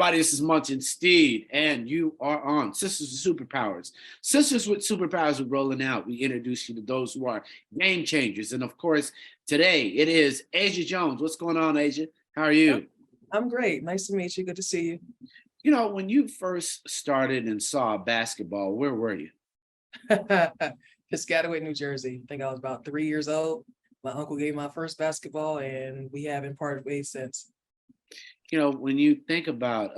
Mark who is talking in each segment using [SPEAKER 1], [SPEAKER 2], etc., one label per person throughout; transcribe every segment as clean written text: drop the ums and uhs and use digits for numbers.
[SPEAKER 1] everybody, this is Munch Steed, and you are on Sisters with Superpowers. Sisters with Superpowers are rolling out. We introduce you to those who are game changers. And of course, today it is Asjha Jones. What's going on, Asjha? How are you?
[SPEAKER 2] I'm great. Nice to meet you. Good to see you.
[SPEAKER 1] You know, when you first started and saw basketball, where were you?
[SPEAKER 2] Piscataway, New Jersey. I think I was about 3 years old. My uncle gave me my first basketball, and we haven't parted ways since.
[SPEAKER 1] You know, when you think about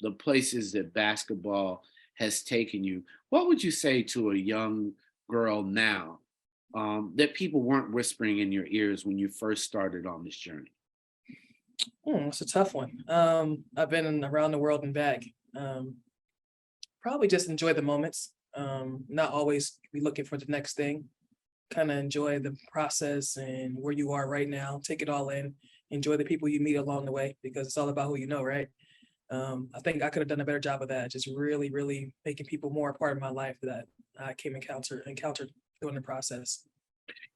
[SPEAKER 1] the places that basketball has taken you, what would you say to a young girl now that people weren't whispering in your ears when you first started on this journey?
[SPEAKER 2] It's a tough one. I've been around the world and back. Probably just enjoy the moments. Not always be looking for the next thing. Kind of enjoy the process and where you are right now. Take it all in. Enjoy the people you meet along the way, because it's all about who you know, right? I think I could have done a better job of that. Just really, really making people more a part of my life that I came encountered during the process.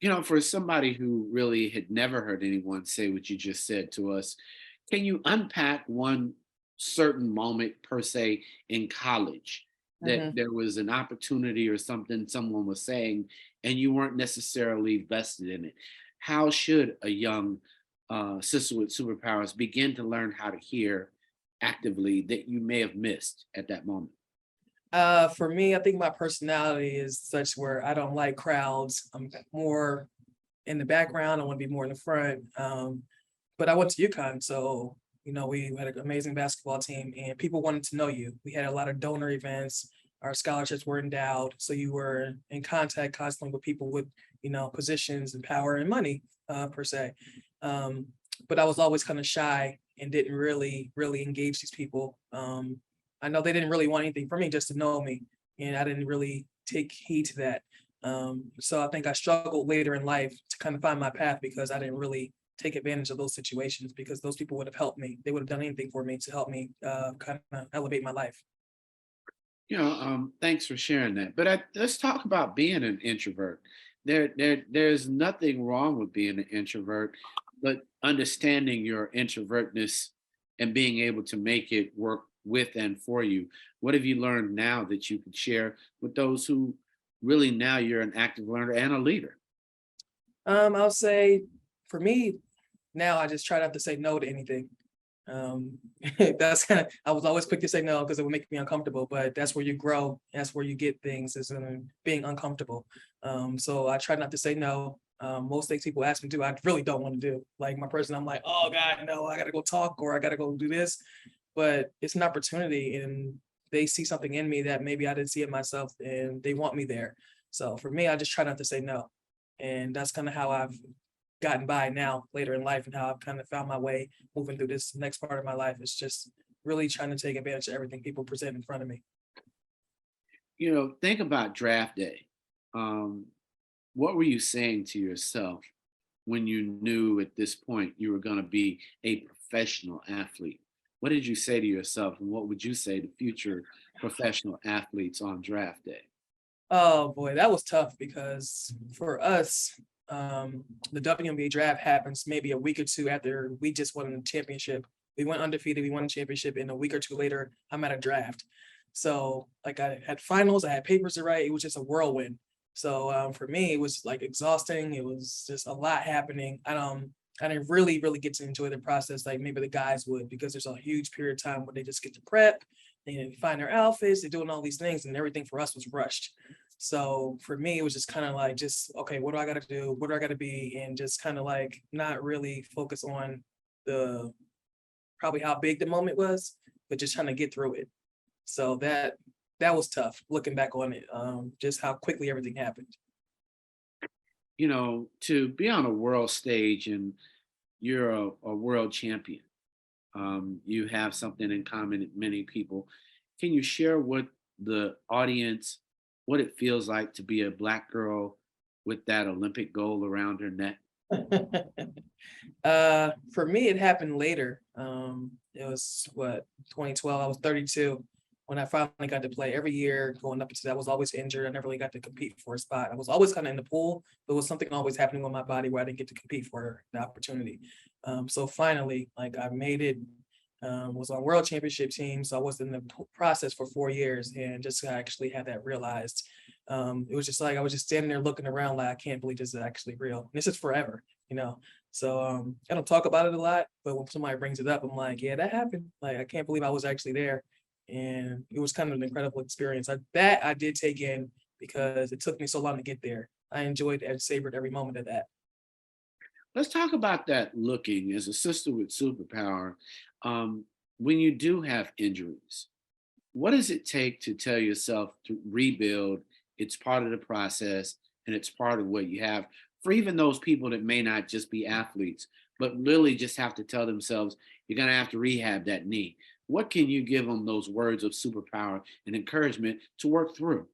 [SPEAKER 1] You know, for somebody who really had never heard anyone say what you just said to us, can you unpack one certain moment per se in college that
[SPEAKER 2] Mhm.
[SPEAKER 1] there was an opportunity or something someone was saying and you weren't necessarily vested in it? How should a young sister with superpowers begin to learn how to hear actively that you may have missed at that moment?
[SPEAKER 2] For me, I think my personality is such where I don't like crowds. I'm more in the background. I want to be more in the front. But I went to UConn, so we had an amazing basketball team, and people wanted to know you. We had a lot of donor events. Our scholarships were endowed, so you were in contact constantly with people with positions and power and money per se. Um, but I was always kind of shy and didn't really engage these people. I know they didn't really want anything from me, just to know me, and I didn't really take heed to that. So I think I struggled later in life to kind of find my path, because I didn't really take advantage of those situations, because those people would have helped me. They would have done anything for me to help me kind of elevate my life.
[SPEAKER 1] Thanks for sharing that. But let's talk about being an introvert. There's nothing wrong with being an introvert, but understanding your introvertness and being able to make it work with and for you. What have you learned now that you could share with those who really now you're an active learner and a leader?
[SPEAKER 2] I'll say for me now, I just try not to say no to anything. Um, that's kind of, I was always quick to say no because it would make me uncomfortable, but that's where you grow. That's where you get things, is in being uncomfortable. So I try not to say no. Most things people ask me to do, I really don't want to do. Like my person, I'm like, oh God, no, I gotta go talk, or I gotta go do this. But it's an opportunity, and they see something in me that maybe I didn't see it myself, and they want me there. So for me, I just try not to say no. And that's kind of how I've gotten by now later in life, and how I've kind of found my way moving through this next part of my life. It's just really trying to take advantage of everything people present in front of me.
[SPEAKER 1] You know, think about draft day. Um, what were you saying to yourself when you knew at this point you were going to be a professional athlete? What did you say to yourself, and what would you say to future professional athletes on draft day?
[SPEAKER 2] Oh boy, that was tough, because for us, the WNBA draft happens maybe a week or two after we just won a championship. We went undefeated, we won a championship, and a week or two later, I'm at a draft. So like I had finals, I had papers to write. It was just a whirlwind. So for me, it was like exhausting. It was just a lot happening. I didn't really get to enjoy the process like maybe the guys would, because there's a huge period of time where they just get to prep, they find their outfits, they're doing all these things, and everything for us was rushed. So for me, it was just kind of like, just okay, what do I got to do? What do I got to be? And just kind of like not really focus on the probably how big the moment was, but just trying to get through it. So that was tough looking back on it. Just how quickly everything happened.
[SPEAKER 1] You know, to be on a world stage and you're a world champion, you have something in common with many people. Can you share with the audience what it feels like to be a Black girl with that Olympic gold around her neck?
[SPEAKER 2] For me, it happened later. It was what 2012. I was 32 when I finally got to play. Every year going up into that, I was always injured. I never really got to compete for a spot. I was always kind of in the pool, but it was something always happening with my body where I didn't get to compete for the opportunity. So finally, like I made it. Was on world championship team, so I was in the process for 4 years, and just actually had that realized. It was just like I was just standing there looking around, like I can't believe this is actually real. And this is forever, you know. So I don't talk about it a lot, but when somebody brings it up, I'm like, yeah, that happened. Like I can't believe I was actually there, and it was kind of an incredible experience. That I did take in because it took me so long to get there. I enjoyed and savored every moment of that.
[SPEAKER 1] Let's talk about that looking as a sister with superpower. Um, when you do have injuries, what does it take to tell yourself to rebuild? It's part of the process and it's part of what you have. For even those people that may not just be athletes, but really just have to tell themselves, you're going to have to rehab that knee. What can you give them those words of superpower and encouragement to work through?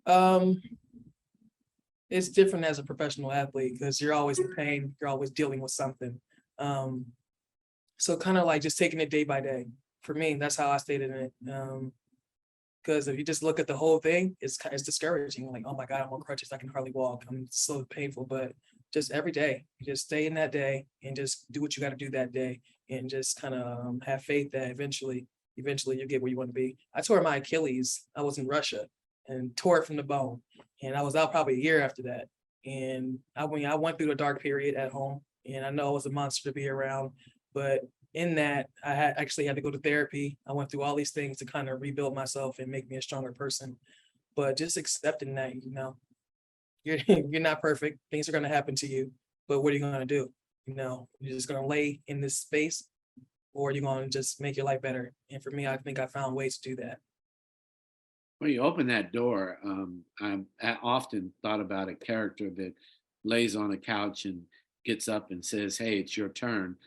[SPEAKER 2] Um, it's different as a professional athlete because you're always in pain, you're always dealing with something. Um, so kind of like just taking it day by day. For me, that's how I stated it. Because if you just look at the whole thing, it's discouraging. Like, oh my God, I'm on crutches, I can hardly walk. I'm so painful. But just every day, you just stay in that day and just do what you got to do that day, and just kind of have faith that eventually you get where you want to be. I tore my Achilles. I was in Russia and tore it from the bone, and I was out probably a year after that. And I went through a dark period at home, and I know I was a monster to be around, but in that I had actually had to go to therapy. I went through all these things to kind of rebuild myself and make me a stronger person. But just accepting that, you're you're not perfect. Things are gonna happen to you. But what are you gonna do? You're just gonna lay in this space, or you're gonna just make your life better. And for me, I think I found ways to do that.
[SPEAKER 1] When you open that door, I often thought about a character that lays on a couch and gets up and says, "Hey, it's your turn."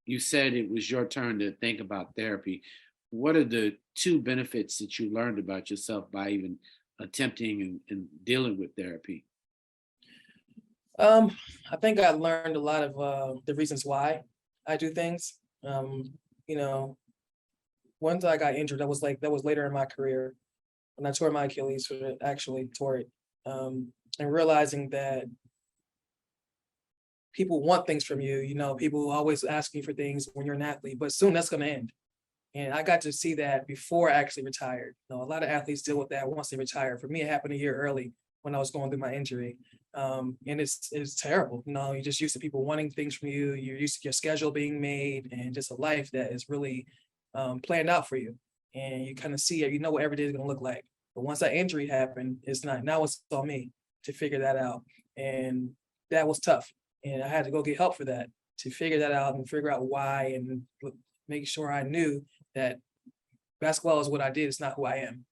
[SPEAKER 1] You said it was your turn to think about therapy. What are the two benefits that you learned about yourself by even attempting and dealing with therapy?
[SPEAKER 2] Um, I think I learned a lot of the reasons why I do things. You know, Once I got injured, that was later in my career when I tore my Achilles, or actually tore it, and realizing that people want things from you. People always ask you for things when you're an athlete, but soon that's going to end. And I got to see that before I actually retired. A lot of athletes deal with that once they retire. For me, it happened a year early when I was going through my injury. And it's terrible. You're just used to people wanting things from you. You're used to your schedule being made and just a life that is really planned out for you. And you kind of see it, you know what every day is going to look like. But once that injury happened, it's not. Now it's on me to figure that out. And that was tough. And I had to go get help for that, to figure that out and figure out why, and make sure I knew that basketball is what I did. It's not who I am.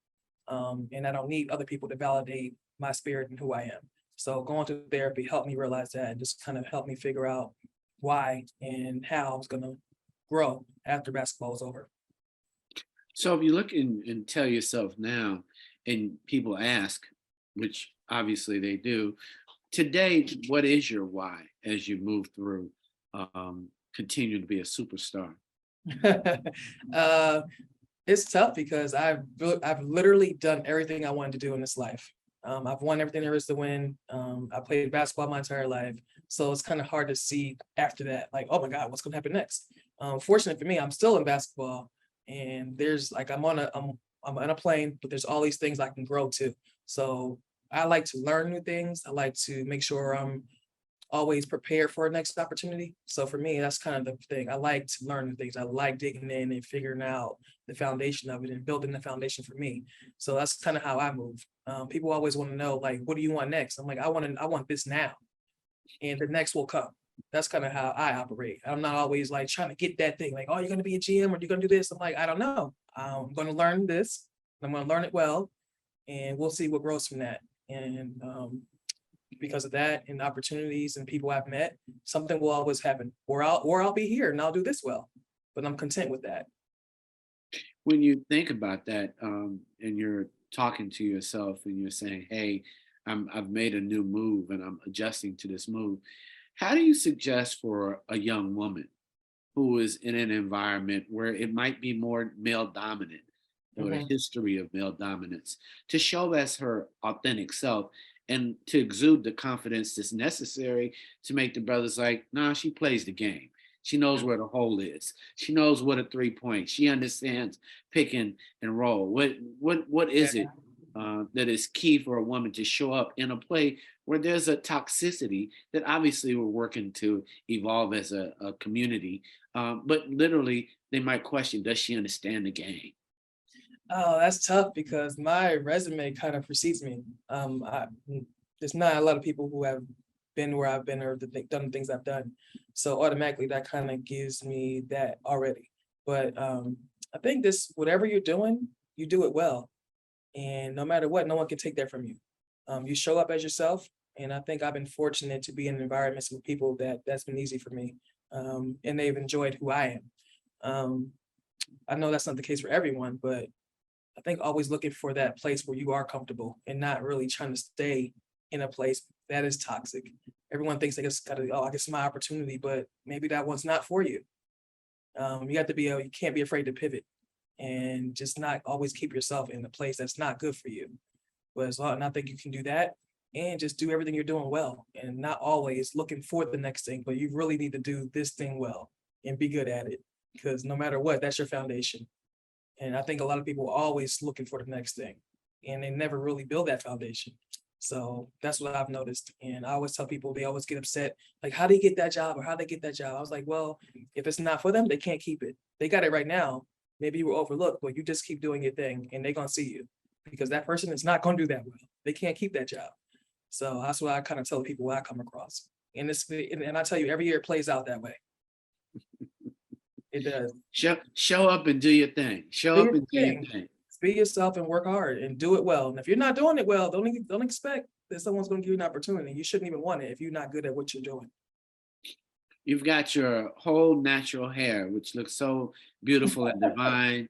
[SPEAKER 2] And I don't need other people to validate my spirit and who I am. So going to therapy helped me realize that, and just kind of helped me figure out why and how I was going to grow after basketball was over.
[SPEAKER 1] So if you look and tell yourself now, and people ask, which obviously they do, today, what is your why as you move through, continue to be a superstar?
[SPEAKER 2] uh, it's tough because I've literally done everything I wanted to do in this life. I've won everything there is to win. I played basketball my entire life, so it's kind of hard to see after that, like, oh my God, what's going to happen next? Fortunate for me, I'm still in basketball, and there's like I'm on a plane, but there's all these things I can grow to. So I like to learn new things. I like to make sure I'm always prepared for a next opportunity. So for me, that's kind of the thing. I like to learn new things. I like digging in and figuring out the foundation of it and building the foundation for me. So that's kind of how I move. People always want to know, like, what do you want next? I'm like, I want this now, and the next will come. That's kind of how I operate. I'm not always like trying to get that thing, like, oh, you're going to be a GM or you're going to do this. I'm like, I don't know. I'm going to learn this. I'm going to learn it well, and we'll see what grows from that. And because of that and opportunities and people I've met, something will always happen. Or I'll be here and I'll do this well. But I'm content with that.
[SPEAKER 1] When you think about that, and you're talking to yourself and you're saying, "Hey, I've made a new move and I'm adjusting to this move," how do you suggest for a young woman who is in an environment where it might be more male dominant or a
[SPEAKER 2] Mhm.
[SPEAKER 1] history of male dominance to show as her authentic self and to exude the confidence that's necessary to make the brothers like, nah, she plays the game. She knows where the hole is. She knows what a 3 point. She understands pick and roll. What is it that is key for a woman to show up in a play where there's a toxicity that obviously we're working to evolve as a community, but literally they might question, does she understand the game?
[SPEAKER 2] Oh, that's tough because my resume kind of precedes me. There's not a lot of people who have been where I've been or done the things I've done. So automatically that kind of gives me that already. But I think this, whatever you're doing, you do it well. And no matter what, no one can take that from you. You show up as yourself. And I think I've been fortunate to be in environments with people that's been easy for me. And they've enjoyed who I am. I know that's not the case for everyone, but I think always looking for that place where you are comfortable and not really trying to stay in a place that is toxic. Everyone thinks they just gotta, oh, I guess my opportunity, but maybe that one's not for you. You have to be, you can't be afraid to pivot and just not always keep yourself in a place that's not good for you. But as long, and I think you can do that and just do everything you're doing well and not always looking for the next thing, but you really need to do this thing well and be good at it because no matter what, that's your foundation. And I think a lot of people are always looking for the next thing and they never really build that foundation. So that's what I've noticed. And I always tell people, they always get upset, like, how do you get that job or how they get that job? I was like, well, if it's not for them, they can't keep it. They got it right now. Maybe you were overlooked, but you just keep doing your thing and they're going to see you because that person is not going to do that well. They can't keep that job. So that's what I kind of tell people what I come across. And and I tell you, every year it plays out that way. It does.
[SPEAKER 1] Show up and do your thing. Show
[SPEAKER 2] Do
[SPEAKER 1] up
[SPEAKER 2] your
[SPEAKER 1] and do your
[SPEAKER 2] thing.
[SPEAKER 1] thing.
[SPEAKER 2] Be yourself and work hard and do it well. And if you're not doing it well, don't expect that someone's going to give you an opportunity. You shouldn't even want it if you're not good at what you're doing.
[SPEAKER 1] You've got your whole natural hair, which looks so beautiful and divine.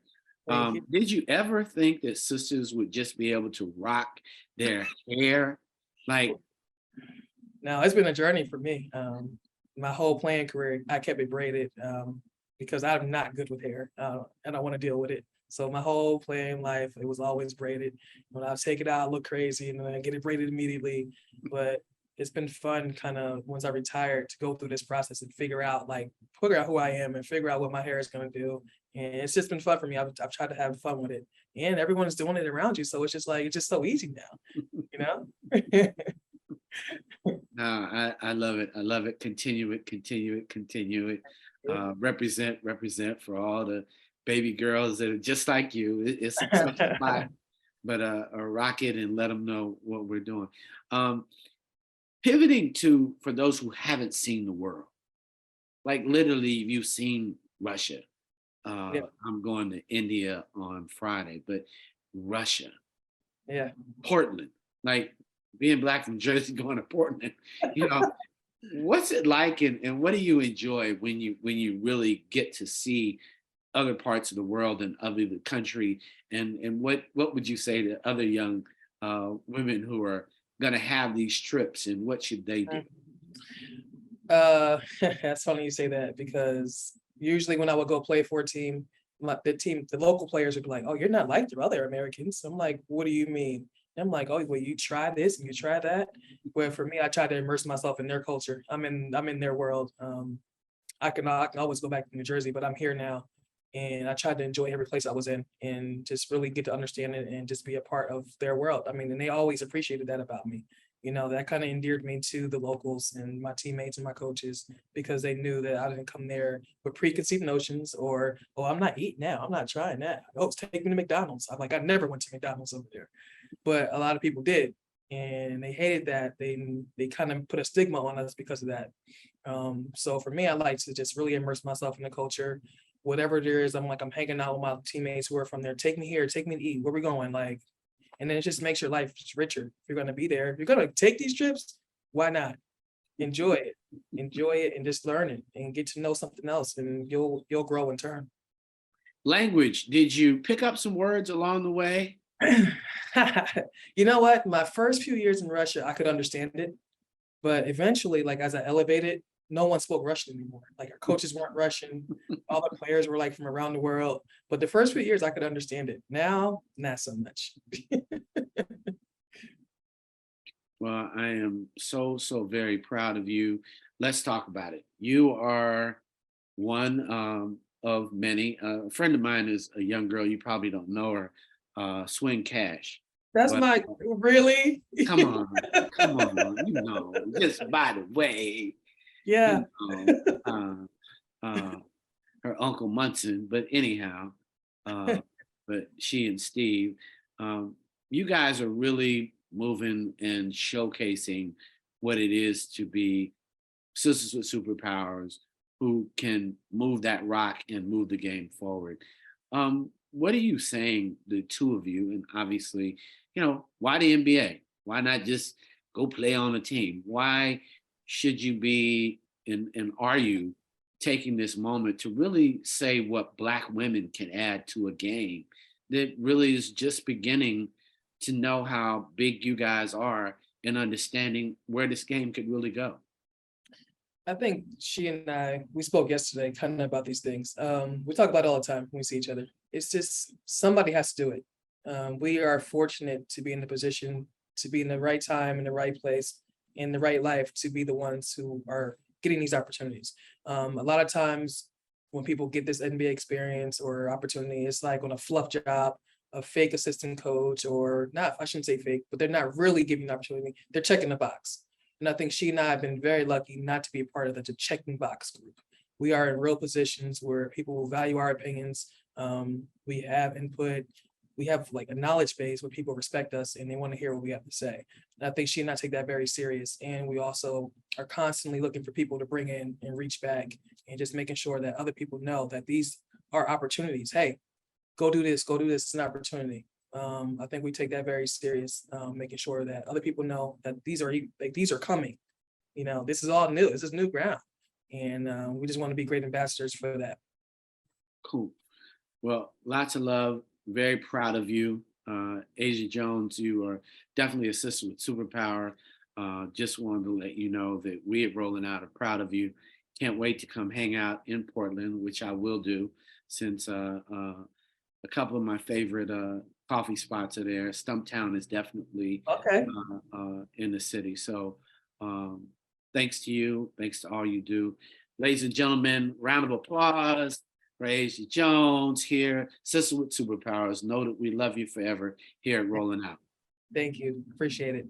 [SPEAKER 2] Thank you.
[SPEAKER 1] Did you ever think that sisters would just be able to rock their hair? Like,
[SPEAKER 2] Now it's been a journey for me. My whole playing career, I kept it braided because I'm not good with hair and I want to deal with it. So my whole playing life, it was always braided. When I take it out, I look crazy and then I get it braided immediately. But it's been fun kind of once I retired to go through this process and figure out who I am and figure out what my hair is going to do. And it's just been fun for me. I've tried to have fun with it and everyone's doing it around you. So it's just like, it's just so easy now, you know?
[SPEAKER 1] no, I love it. I love it. Continue it, continue it, continue it. Represent for all the baby girls that are just like you. It's such a spot, but rock it and let them know what we're doing. Um, Pivoting to, for those who haven't seen the world, like literally you've seen Russia.
[SPEAKER 2] Yeah,
[SPEAKER 1] I'm going to India on Friday, but Russia,
[SPEAKER 2] yeah.
[SPEAKER 1] Portland, like being black from Jersey going to Portland, you know, what's it like and what do you enjoy when you really get to see other parts of the world and other the country and what would you say to other young women who are going to have these trips and what should they do?
[SPEAKER 2] That's funny you say that because usually when I would go play for a team, the local players would be like, "Oh, you're not like the other Americans." I'm like, "What do you mean?" I'm like, "Oh, well, you try this and you try that." Where for me, I try to immerse myself in their culture. I'm in their world. I can always go back to New Jersey, but I'm here now, and I tried to enjoy every place I was in and just really get to understand it and just be a part of their world. I mean, and they always appreciated that about me. You know, that kind of endeared me to the locals and my teammates and my coaches because they knew that I didn't come there with preconceived notions or, oh, I'm not eating now. I'm not trying that. Oh, take me to McDonald's. I'm like, I never went to McDonald's over there. But a lot of people did. And they hated that. They kind of put a stigma on us because of that. So for me, I like to just really immerse myself in the culture. Whatever there is, I'm hanging out with my teammates who are from there. Take me here, take me to eat. Where we going? Like, and then it just makes your life just richer. If you're gonna be there, if you're gonna take these trips, why not? Enjoy it, and just learn it and get to know something else, and you'll grow in turn.
[SPEAKER 1] Language, did you pick up some words along the way?
[SPEAKER 2] You know what? My first few years in Russia, I could understand it, but eventually, like as I elevated, no one spoke Russian anymore. Like our coaches weren't Russian, all the players were like from around the world. But the first few years, I could understand it. Now, not so much.
[SPEAKER 1] Well, I am so very proud of you. Let's talk about it. You are one of many. A friend of mine is a young girl. You probably don't know her, Swing Cash.
[SPEAKER 2] That's
[SPEAKER 1] But
[SPEAKER 2] my really.
[SPEAKER 1] come on, come on, you know. Just by the way,
[SPEAKER 2] Yeah.
[SPEAKER 1] you know, her uncle Munson. But anyhow, uh, but she and Steve, um, you guys are really moving and showcasing what it is to be sisters with superpowers who can move that rock and move the game forward. What are you saying, the two of you? And obviously, why the NBA? Why not just go play on a team? Why should you be and are you taking this moment to really say what Black women can add to a game that really is just beginning to know how big you guys are and understanding where this game could really go?
[SPEAKER 2] I think she and I, we spoke yesterday kind of about these things. We talk about it all the time when we see each other. It's just somebody has to do it. We are fortunate to be in the position, to be in the right time, in the right place, in the right life, to be the ones who are getting these opportunities. A lot of times when people get this NBA experience or opportunity, it's like on a fluff job, a fake assistant coach, or not, I shouldn't say fake, but they're not really giving an opportunity. They're checking the box. And I think she and I have been very lucky not to be a part of the checking box group. We are in real positions where people will value our opinions. We have input. We have like a knowledge base where people respect us and they want to hear what we have to say. And I think she and I take that very serious. And we also are constantly looking for people to bring in and reach back and just making sure that other people know that these are opportunities. Hey, go do this, go do this. It's an opportunity. I think we take that very serious, making sure that other people know that these are coming. This is all new. This is new ground, and we just want to be great ambassadors for that.
[SPEAKER 1] Cool. Well, lots of love. Very proud of you. Asjha Jones, you are definitely a sister with superpower. Just wanted to let you know that we at Rolling Out are proud of you. Can't wait to come hang out in Portland, which I will do since a couple of my favorite coffee spots are there. Stumptown is definitely
[SPEAKER 2] Okay.
[SPEAKER 1] in the city. So thanks to you. Thanks to all you do. Ladies and gentlemen, round of applause for Asjha Jones here, Sister with Superpowers. Know that we love you forever here at Rolling Out.
[SPEAKER 2] Thank you. Appreciate it.